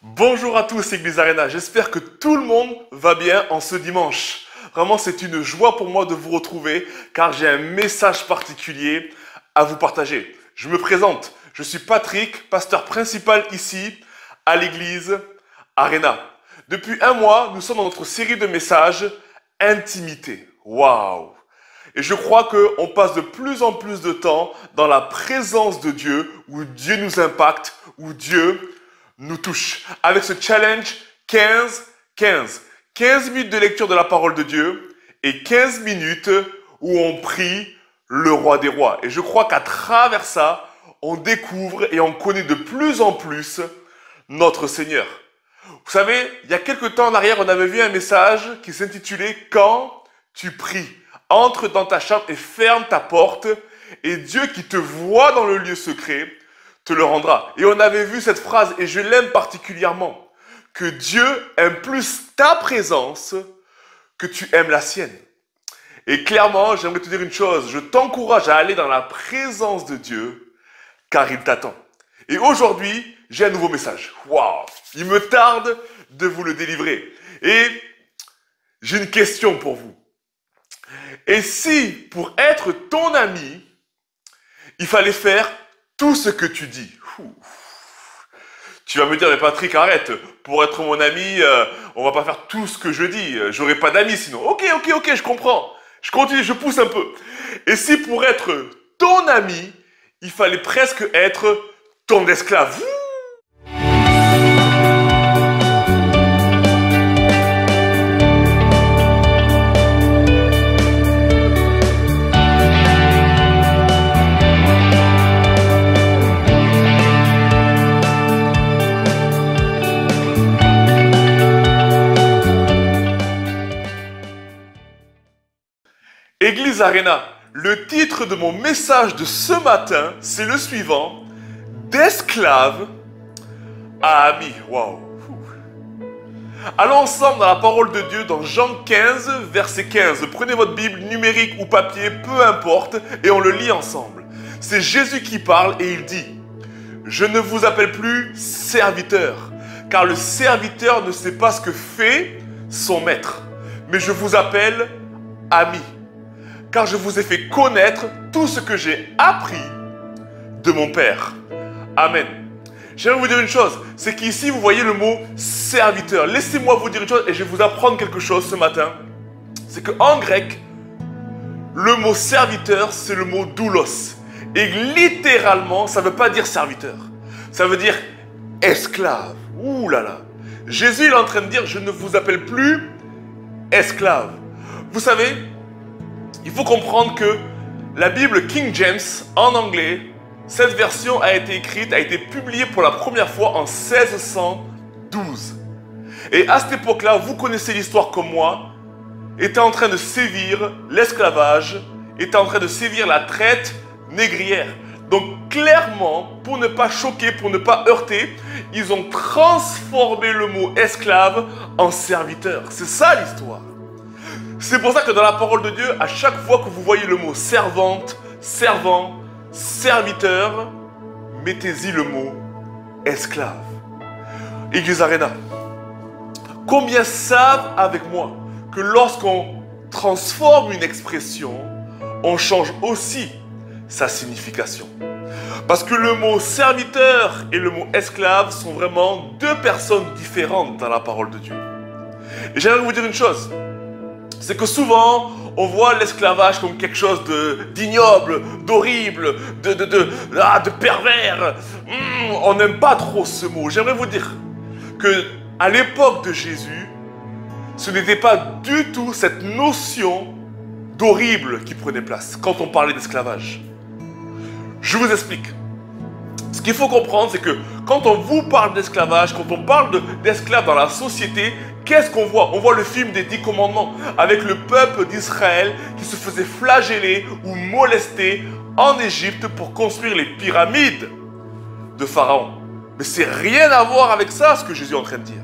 Bonjour à tous, Église Arena. J'espère que tout le monde va bien en ce dimanche. Vraiment, c'est une joie pour moi de vous retrouver car j'ai un message particulier à vous partager. Je me présente. Je suis Patrick, pasteur principal ici à l'Église Arena. Depuis un mois, nous sommes dans notre série de messages Intimité. Waouh! Et je crois qu'on passe de plus en plus de temps dans la présence de Dieu, où Dieu nous impacte, où Dieu nous touche. Avec ce challenge 15-15. 15 minutes de lecture de la parole de Dieu et 15 minutes où on prie le roi des rois. Et je crois qu'à travers ça, on découvre et on connaît de plus en plus notre Seigneur. Vous savez, il y a quelques temps en arrière, on avait vu un message qui s'intitulait « Quand tu pries ». Entre dans ta chambre et ferme ta porte et Dieu qui te voit dans le lieu secret te le rendra. Et on avait vu cette phrase et je l'aime particulièrement, que Dieu aime plus ta présence que tu aimes la sienne. Et clairement, j'aimerais te dire une chose, je t'encourage à aller dans la présence de Dieu car il t'attend. Et aujourd'hui, j'ai un nouveau message. Waouh! Il me tarde de vous le délivrer. Et j'ai une question pour vous. Et si, pour être ton ami, il fallait faire tout ce que tu dis? Tu vas me dire, mais Patrick, arrête. Pour être mon ami, on va pas faire tout ce que je dis. J'aurai pas d'amis sinon. Ok, je comprends. Je continue, je pousse un peu. Et si pour être ton ami, il fallait presque être ton esclave? Église Arena, le titre de mon message de ce matin, c'est le suivant: d'esclave à ami. Waouh! Allons ensemble dans la parole de Dieu dans Jean 15, verset 15. Prenez votre Bible numérique ou papier, peu importe, et on le lit ensemble. C'est Jésus qui parle et il dit: je ne vous appelle plus serviteur, car le serviteur ne sait pas ce que fait son maître, mais je vous appelle ami. Car je vous ai fait connaître tout ce que j'ai appris de mon Père. Amen. J'aimerais vous dire une chose, c'est qu'ici vous voyez le mot serviteur. Laissez-moi vous dire une chose et je vais vous apprendre quelque chose ce matin. C'est qu'en grec, le mot serviteur, c'est le mot doulos. Et littéralement, ça ne veut pas dire serviteur. Ça veut dire esclave. Ouh là là. Jésus il est en train de dire, je ne vous appelle plus esclave. Vous savez, il faut comprendre que la Bible King James, en anglais, cette version a été écrite, a été publiée pour la première fois en 1612. Et à cette époque-là, vous connaissez l'histoire comme moi, était en train de sévir l'esclavage, était en train de sévir la traite négrière. Donc clairement, pour ne pas choquer, pour ne pas heurter, ils ont transformé le mot esclave en serviteur. C'est ça l'histoire. C'est pour ça que dans la parole de Dieu, à chaque fois que vous voyez le mot servante, servant, serviteur, mettez-y le mot esclave. Église Arena, combien savent avec moi que lorsqu'on transforme une expression, on change aussi sa signification? Parce que le mot serviteur et le mot esclave sont vraiment deux personnes différentes dans la parole de Dieu. Et j'aimerais vous dire une chose. C'est que souvent, on voit l'esclavage comme quelque chose d'ignoble, d'horrible, de pervers. On n'aime pas trop ce mot. J'aimerais vous dire que à l'époque de Jésus, ce n'était pas du tout cette notion d'horrible qui prenait place quand on parlait d'esclavage. Je vous explique. Ce qu'il faut comprendre, c'est que quand on vous parle d'esclavage, quand on parle d'esclaves dans la société, qu'est-ce qu'on voit? On voit le film des 10 commandements avec le peuple d'Israël qui se faisait flageller ou molester en Égypte pour construire les pyramides de Pharaon. Mais c'est rien à voir avec ça, ce que Jésus est en train de dire.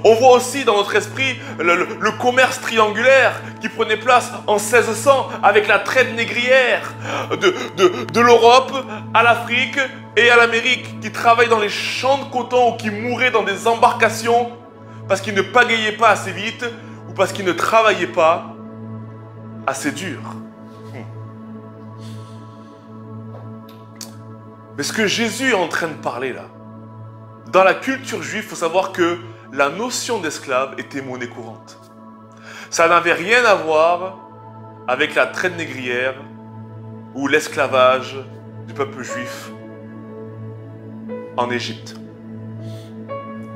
On voit aussi dans notre esprit le commerce triangulaire qui prenait place en 1600 avec la traite négrière de l'Europe à l'Afrique et à l'Amérique, qui travaillaient dans les champs de coton ou qui mouraient dans des embarcations parce qu'ils ne pagayaient pas assez vite ou parce qu'ils ne travaillaient pas assez dur. Mais ce que Jésus est en train de parler là, dans la culture juive, il faut savoir que la notion d'esclave était monnaie courante. Ça n'avait rien à voir avec la traite négrière ou l'esclavage du peuple juif en Égypte.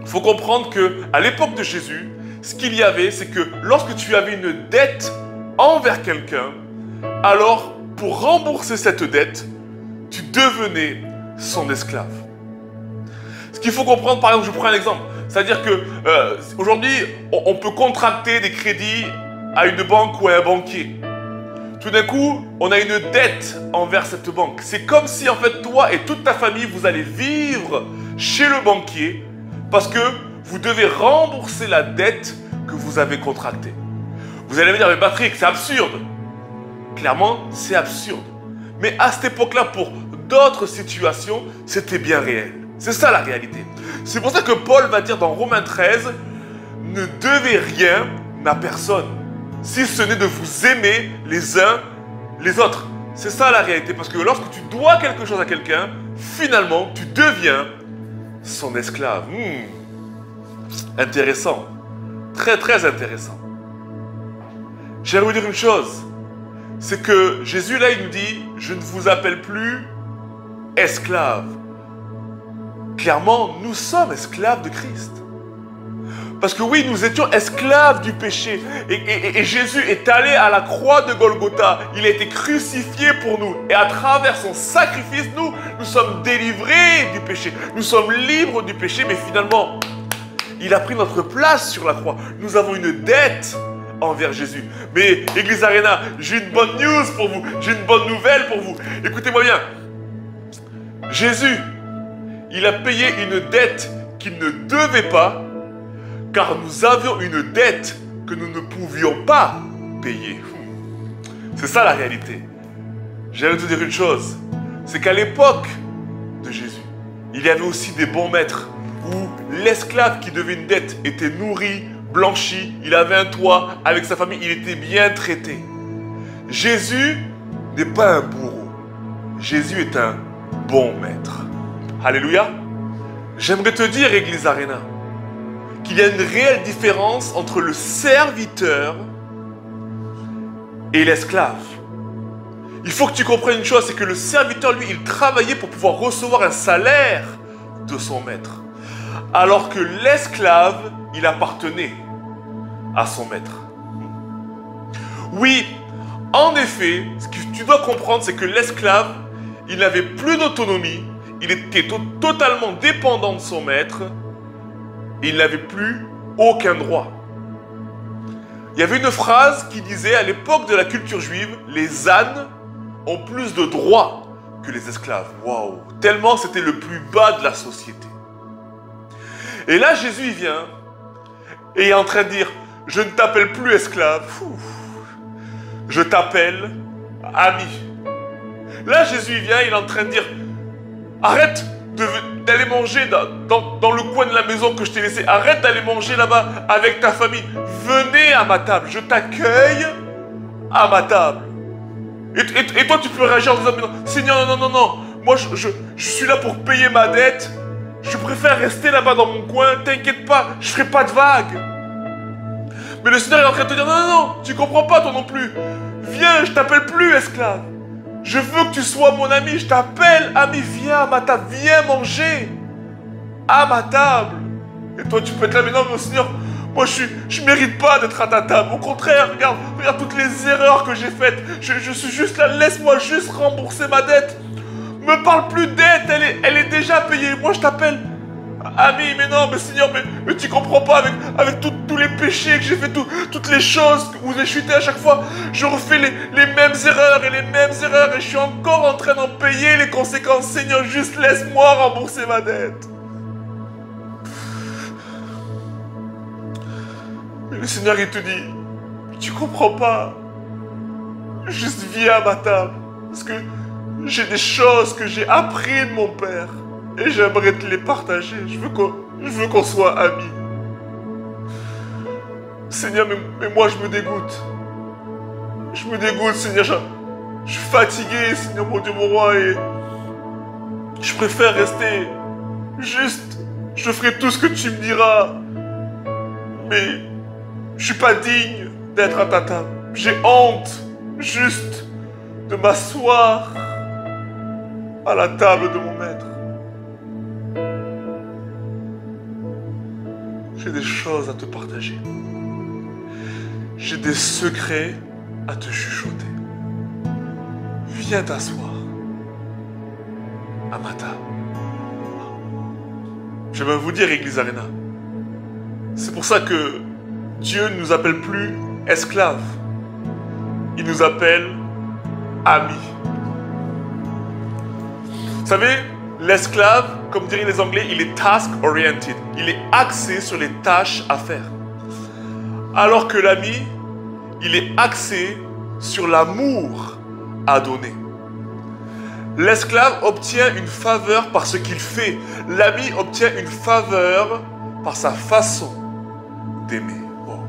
Il faut comprendre qu'à l'époque de Jésus, ce qu'il y avait, c'est que lorsque tu avais une dette envers quelqu'un, alors pour rembourser cette dette, tu devenais son esclave. Ce qu'il faut comprendre, par exemple, je prends un exemple, c'est-à-dire que aujourd'hui, on peut contracter des crédits à une banque ou à un banquier. Tout d'un coup, on a une dette envers cette banque. C'est comme si, en fait, toi et toute ta famille, vous allez vivre chez le banquier parce que vous devez rembourser la dette que vous avez contractée. Vous allez me dire, mais Patrick, c'est absurde. Clairement, c'est absurde. Mais à cette époque-là, pour d'autres situations, c'était bien réel. C'est ça la réalité. C'est pour ça que Paul va dire dans Romains 13, ne devez rien à personne, si ce n'est de vous aimer les uns les autres. C'est ça la réalité, parce que lorsque tu dois quelque chose à quelqu'un, finalement, tu deviens son esclave. Intéressant. Très, très intéressant. J'aimerais vous dire une chose. C'est que Jésus, là, il nous dit, je ne vous appelle plus esclave. Clairement, nous sommes esclaves de Christ. Parce que oui, nous étions esclaves du péché. Et Jésus est allé à la croix de Golgotha. Il a été crucifié pour nous. Et à travers son sacrifice, nous sommes délivrés du péché. Nous sommes libres du péché. Mais finalement, il a pris notre place sur la croix. Nous avons une dette envers Jésus. Mais Église Arena, j'ai une bonne news pour vous. J'ai une bonne nouvelle pour vous. Écoutez-moi bien. Jésus, il a payé une dette qu'il ne devait pas, car nous avions une dette que nous ne pouvions pas payer. C'est ça la réalité. J'aimerais te dire une chose, c'est qu'à l'époque de Jésus, il y avait aussi des bons maîtres, où l'esclave qui devait une dette était nourri, blanchi, il avait un toit avec sa famille, il était bien traité. Jésus n'est pas un bourreau. Jésus est un bon maître. Alléluia. J'aimerais te dire, Église Arena, qu'il y a une réelle différence entre le serviteur et l'esclave. Il faut que tu comprennes une chose, c'est que le serviteur, lui, il travaillait pour pouvoir recevoir un salaire de son maître. Alors que l'esclave, il appartenait à son maître. Oui, en effet, ce que tu dois comprendre, c'est que l'esclave, il n'avait plus d'autonomie, il était totalement dépendant de son maître, et il n'avait plus aucun droit. Il y avait une phrase qui disait, à l'époque de la culture juive, les ânes ont plus de droits que les esclaves. Waouh! Tellement c'était le plus bas de la société. Et là, Jésus, il vient, et il est en train de dire, je ne t'appelle plus esclave, je t'appelle ami. Là, Jésus, il vient, il est en train de dire, arrête d'aller manger dans le coin de la maison que je t'ai laissé. Arrête d'aller manger là-bas avec ta famille. Venez à ma table. Je t'accueille à ma table. Et toi, tu peux réagir en disant, mais non, Seigneur, non, non, non, non. Moi, je suis là pour payer ma dette. Je préfère rester là-bas dans mon coin. T'inquiète pas, je ferai pas de vagues. Mais le Seigneur est en train de te dire, non, non, non, tu comprends pas toi non plus. Viens, je t'appelle plus esclave. Je veux que tu sois mon ami, je t'appelle ami, viens à ma table, viens manger à ma table. Et toi tu peux être là, mais non, mon Seigneur, moi je mérite pas d'être à ta table. Au contraire, regarde toutes les erreurs que j'ai faites. Je suis juste là, laisse-moi juste rembourser ma dette. Me parle plus de dette, elle est déjà payée. Moi je t'appelle ami, mais non, mais Seigneur, mais tu comprends pas avec tous les péchés que j'ai fait, toutes les choses où j'ai chuté à chaque fois, je refais les mêmes erreurs et je suis encore en train d'en payer les conséquences. Seigneur, juste laisse-moi rembourser ma dette. Mais le Seigneur, il te dit, tu comprends pas. Juste viens à ma table. Parce que j'ai des choses que j'ai apprises de mon Père. Et j'aimerais te les partager. Je veux qu'on soit amis. Seigneur, mais moi je me dégoûte. Je me dégoûte, Seigneur. Je suis fatigué, Seigneur, mon Dieu, mon roi. Et je préfère rester juste. Je ferai tout ce que tu me diras. Mais je suis pas digne d'être à ta table. J'ai honte juste de m'asseoir à la table de mon maître. J'ai des choses à te partager. J'ai des secrets à te chuchoter. Viens t'asseoir à ma table. Je vais vous dire, Église Arena, c'est pour ça que Dieu ne nous appelle plus esclaves. Il nous appelle amis. Vous savez, l'esclave, comme diraient les Anglais, il est task-oriented. Il est axé sur les tâches à faire. Alors que l'ami, il est axé sur l'amour à donner. L'esclave obtient une faveur par ce qu'il fait. L'ami obtient une faveur par sa façon d'aimer. Wow.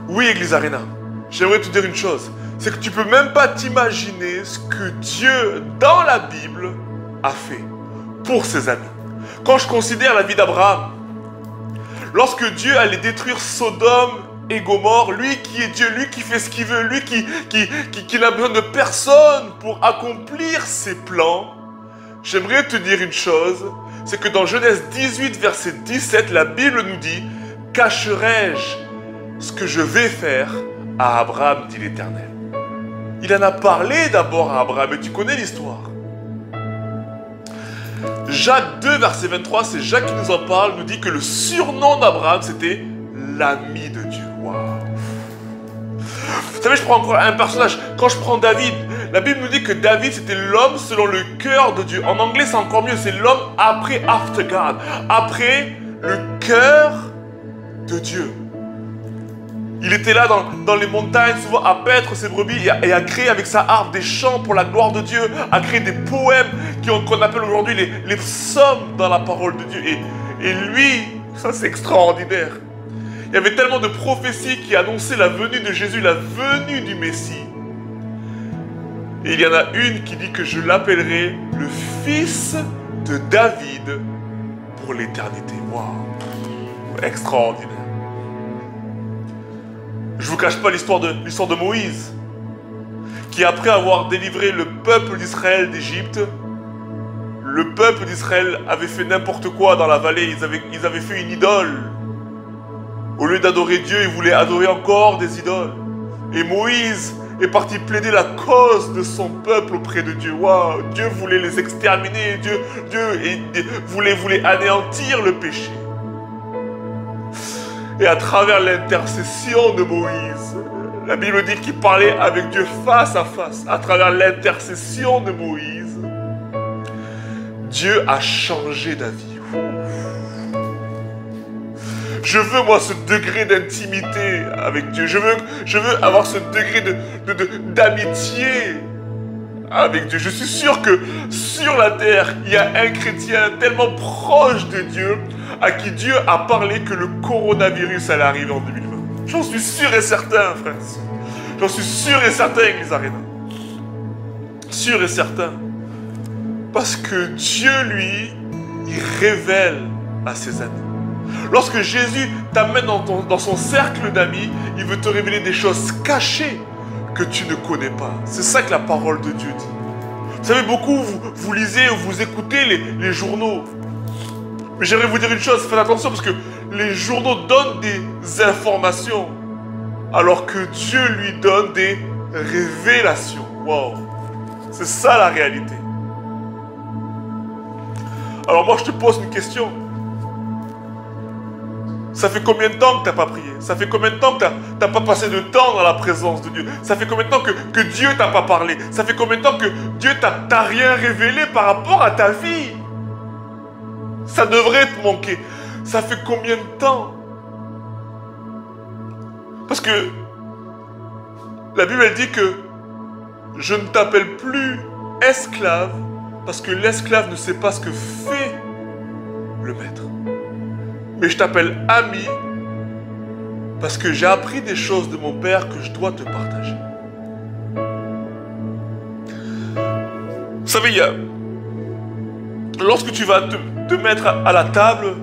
Oui, Église Arena, j'aimerais te dire une chose. C'est que tu peux même pas t'imaginer ce que Dieu, dans la Bible, a fait pour ses amis. Quand je considère la vie d'Abraham, lorsque Dieu allait détruire Sodome et Gomorrhe, lui qui est Dieu, lui qui fait ce qu'il veut, lui qui n'a besoin de personne pour accomplir ses plans, j'aimerais te dire une chose, c'est que dans Genèse 18, verset 17, la Bible nous dit « Cacherai-je ce que je vais faire à Abraham, dit l'Éternel ». Il en a parlé d'abord à Abraham, et tu connais l'histoire. Jacques 2, verset 23, c'est Jacques qui nous en parle, nous dit que le surnom d'Abraham, c'était l'ami de Dieu. Waouh. Vous savez, je prends encore un personnage. Quand je prends David, la Bible nous dit que David, c'était l'homme selon le cœur de Dieu. En anglais, c'est encore mieux, c'est l'homme after God. Après le cœur de Dieu. Il était là dans les montagnes, souvent à paître ses brebis et à créer avec sa harpe des chants pour la gloire de Dieu, à créer des poèmes qu'on appelle aujourd'hui les psaumes dans la parole de Dieu. Et lui, ça c'est extraordinaire. Il y avait tellement de prophéties qui annonçaient la venue de Jésus, la venue du Messie. Et il y en a une qui dit que je l'appellerai le fils de David pour l'éternité. Waouh, extraordinaire. Je ne vous cache pas l'histoire de Moïse, qui après avoir délivré le peuple d'Israël d'Égypte, le peuple d'Israël avait fait n'importe quoi dans la vallée, ils avaient fait une idole. Au lieu d'adorer Dieu, ils voulaient adorer encore des idoles. Et Moïse est parti plaider la cause de son peuple auprès de Dieu. Waouh, Dieu voulait les exterminer, Dieu voulait anéantir le péché. Et à travers l'intercession de Moïse, la Bible dit qu'il parlait avec Dieu face à face. À travers l'intercession de Moïse, Dieu a changé d'avis. Je veux, moi, ce degré d'intimité avec Dieu. Je veux avoir ce degré d'amitié avec Dieu. Je suis sûr que sur la terre, il y a un chrétien tellement proche de Dieu à qui Dieu a parlé que le coronavirus allait arriver en 2020. J'en suis sûr et certain, frère. J'en suis sûr et certain, Église Arena. Sûr et certain. Parce que Dieu, lui, il révèle à ses amis. Lorsque Jésus t'amène dans son cercle d'amis, il veut te révéler des choses cachées que tu ne connais pas. C'est ça que la parole de Dieu dit. Vous savez, beaucoup, vous lisez ou vous écoutez les journaux. Mais j'aimerais vous dire une chose, faites attention parce que les journaux donnent des informations alors que Dieu lui donne des révélations. Wow. C'est ça la réalité. Alors moi je te pose une question. Ça fait combien de temps que tu n'as pas prié? Ça fait combien de temps que tu n'as pas passé de temps dans la présence de Dieu? Ça fait combien de temps que Dieu t'a pas parlé? Ça fait combien de temps que Dieu t'a rien révélé par rapport à ta vie? Ça devrait te manquer. Ça fait combien de temps? Parce que la Bible elle dit que je ne t'appelle plus esclave parce que l'esclave ne sait pas ce que fait le maître. Mais je t'appelle ami parce que j'ai appris des choses de mon père que je dois te partager. Vous savez, lorsque tu vas te mettre à la table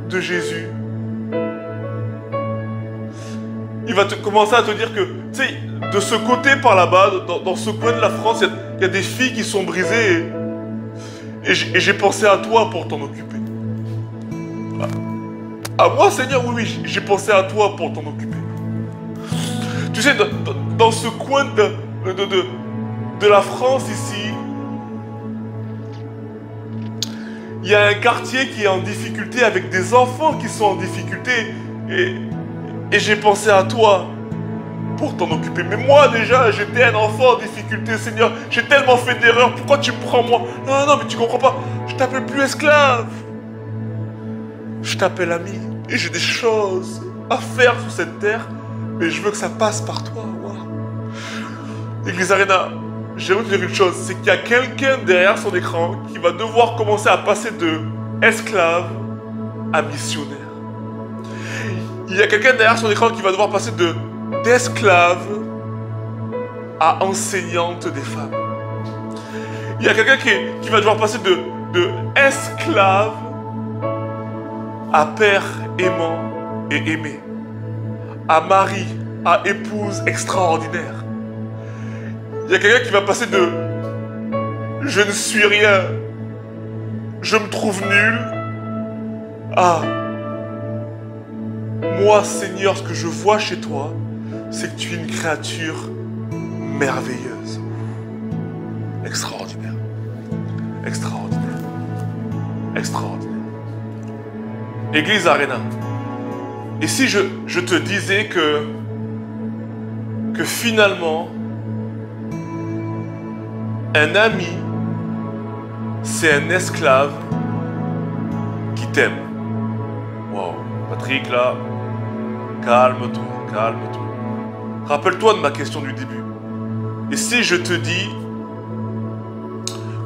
de Jésus, il va commencer à te dire que, tu sais, de ce côté par là-bas, dans ce coin de la France, il y a des filles qui sont brisées et j'ai pensé à toi pour t'en occuper. À moi, Seigneur, oui, j'ai pensé à toi pour t'en occuper. Tu sais, dans ce coin de la France ici, il y a un quartier qui est en difficulté avec des enfants qui sont en difficulté et j'ai pensé à toi pour t'en occuper. Mais moi déjà, j'étais un enfant en difficulté, Seigneur. J'ai tellement fait d'erreurs, pourquoi tu me prends moi? Non, mais tu comprends pas. Je t'appelle plus esclave. Je t'appelle ami. Et j'ai des choses à faire sur cette terre, mais je veux que ça passe par toi. Wow. Église Arena, j'aimerais te dire une chose, c'est qu'il y a quelqu'un derrière son écran qui va devoir commencer à passer de esclave à missionnaire. Il y a quelqu'un derrière son écran qui va devoir passer d'esclave à enseignante des femmes. Il y a quelqu'un qui va devoir passer de esclave à père aimant et aimé, à mari, à épouse extraordinaire. Il y a quelqu'un qui va passer de je ne suis rien, je me trouve nul, à moi, Seigneur, ce que je vois chez toi, c'est que tu es une créature merveilleuse. Extraordinaire. Extraordinaire. Extraordinaire. Église Arena. Et si je te disais que finalement, un ami, c'est un esclave qui t'aime. Wow. Patrick, là, calme-toi, calme-toi. Rappelle-toi de ma question du début. Et si je te dis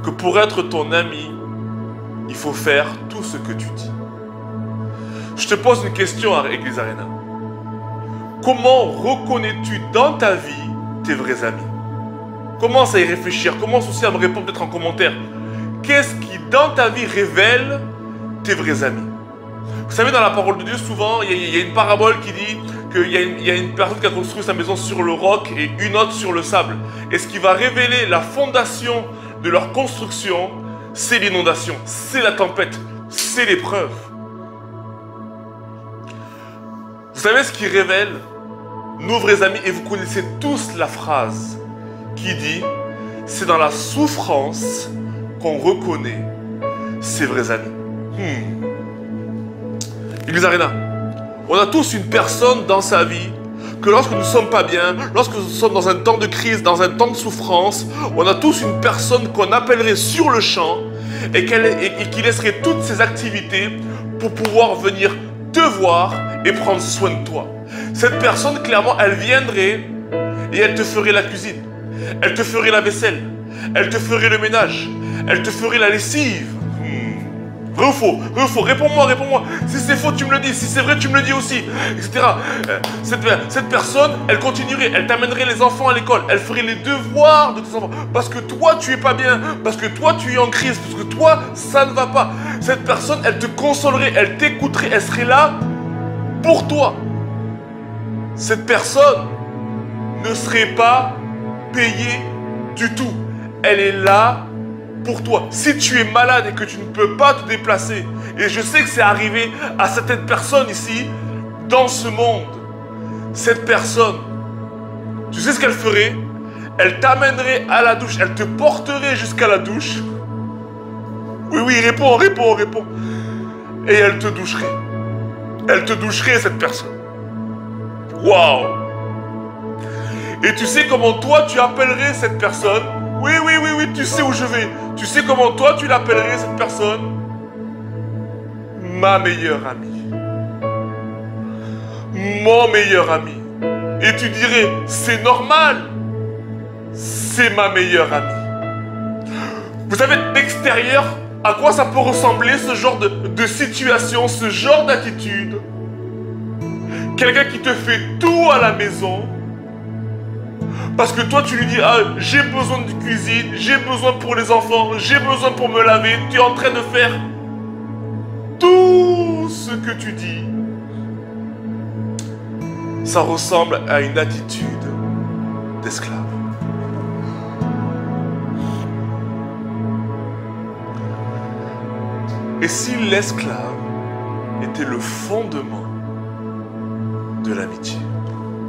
que pour être ton ami, il faut faire tout ce que tu dis? Je te pose une question à Église Arena. Comment reconnais-tu dans ta vie tes vrais amis? Commence à y réfléchir, commence aussi à me répondre peut-être en commentaire. Qu'est-ce qui dans ta vie révèle tes vrais amis? Vous savez, dans la parole de Dieu, souvent, il y a une parabole qui dit qu'il y a une personne qui a construit sa maison sur le roc et une autre sur le sable. Et ce qui va révéler la fondation de leur construction, c'est l'inondation, c'est la tempête, c'est l'épreuve. Vous savez ce qui révèle nos vrais amis? Et vous connaissez tous la phrase qui dit « C'est dans la souffrance qu'on reconnaît ses vrais amis ». Église Arena, on a tous une personne dans sa vie que lorsque nous ne sommes pas bien, lorsque nous sommes dans un temps de crise, dans un temps de souffrance, on a tous une personne qu'on appellerait sur le champ et qui laisserait toutes ses activités pour pouvoir venir te voir et prendre soin de toi. Cette personne, clairement, elle viendrait et elle te ferait la cuisine, elle te ferait la vaisselle, elle te ferait le ménage, elle te ferait la lessive. Vrai ou faux? Vrai ou faux? Réponds-moi, réponds-moi. Si c'est faux, tu me le dis. Si c'est vrai, tu me le dis aussi. Etc. Cette personne, elle continuerait. Elle t'amènerait les enfants à l'école. Elle ferait les devoirs de tes enfants. Parce que toi, tu es pas bien. Parce que toi, tu es en crise. Parce que toi, ça ne va pas. Cette personne, elle te consolerait. Elle t'écouterait. Elle serait là pour toi. Cette personne ne serait pas payée du tout. Elle est là pour toi. Si tu es malade et que tu ne peux pas te déplacer, et je sais que c'est arrivé à certaines personnes ici, dans ce monde, cette personne, tu sais ce qu'elle ferait? Elle t'amènerait à la douche, elle te porterait jusqu'à la douche. Oui, réponds. Et elle te doucherait. Elle te doucherait, cette personne. Waouh! Et tu sais comment toi tu appellerais cette personne? Oui, tu sais où je vais. Tu sais comment toi tu l'appellerais cette personne? ma meilleure amie. Mon meilleur ami. Et tu dirais, c'est normal. C'est ma meilleure amie. Vous savez, d'extérieur, à quoi ça peut ressembler ce genre de situation, ce genre d'attitude? Quelqu'un qui te fait tout à la maison. Parce que toi, tu lui dis, ah, j'ai besoin de cuisine, j'ai besoin pour les enfants, j'ai besoin pour me laver. Tu es en train de faire tout ce que tu dis. Ça ressemble à une attitude d'esclave. Et si l'esclave était le fondement de l'amitié?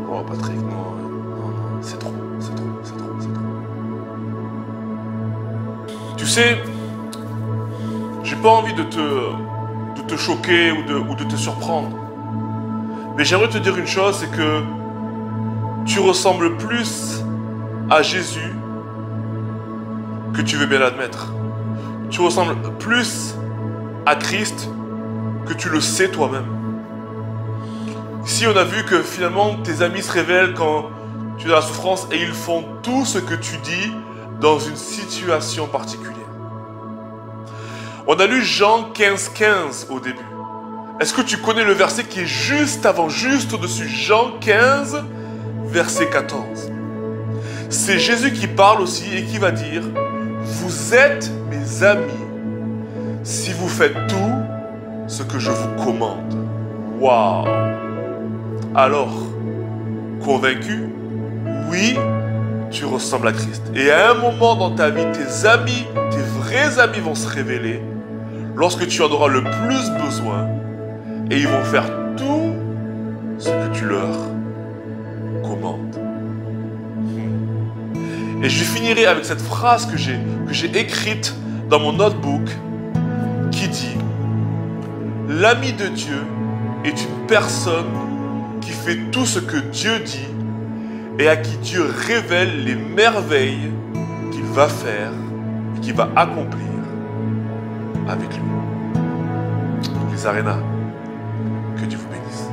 Oh, Patrick, non, c'est trop, c'est trop, c'est trop, c'est trop. Tu sais, j'ai pas envie de te choquer ou de te surprendre. Mais j'aimerais te dire une chose, c'est que tu ressembles plus à Jésus que tu veux bien l'admettre. Tu ressembles plus à Christ que tu le sais toi-même. Ici, on a vu que finalement, tes amis se révèlent quand tu es dans la souffrance et ils font tout ce que tu dis dans une situation particulière. On a lu Jean 15,15 au début. Est-ce que tu connais le verset qui est juste avant, juste au-dessus? Jean 15, verset 14. C'est Jésus qui parle aussi et qui va dire « Vous êtes mes amis si vous faites tout ce que je vous commande. » Waouh! Alors, convaincu? Oui, tu ressembles à Christ. Et à un moment dans ta vie, tes amis, tes vrais amis vont se révéler lorsque tu en auras le plus besoin et ils vont faire tout ce que tu leur commandes. Et je finirai avec cette phrase que j'ai écrite dans mon notebook qui dit « L'ami de Dieu est une personne qui fait tout ce que Dieu dit et à qui Dieu révèle les merveilles qu'il va faire et qu'il va accomplir avec lui. » Les Arénas, que Dieu vous bénisse.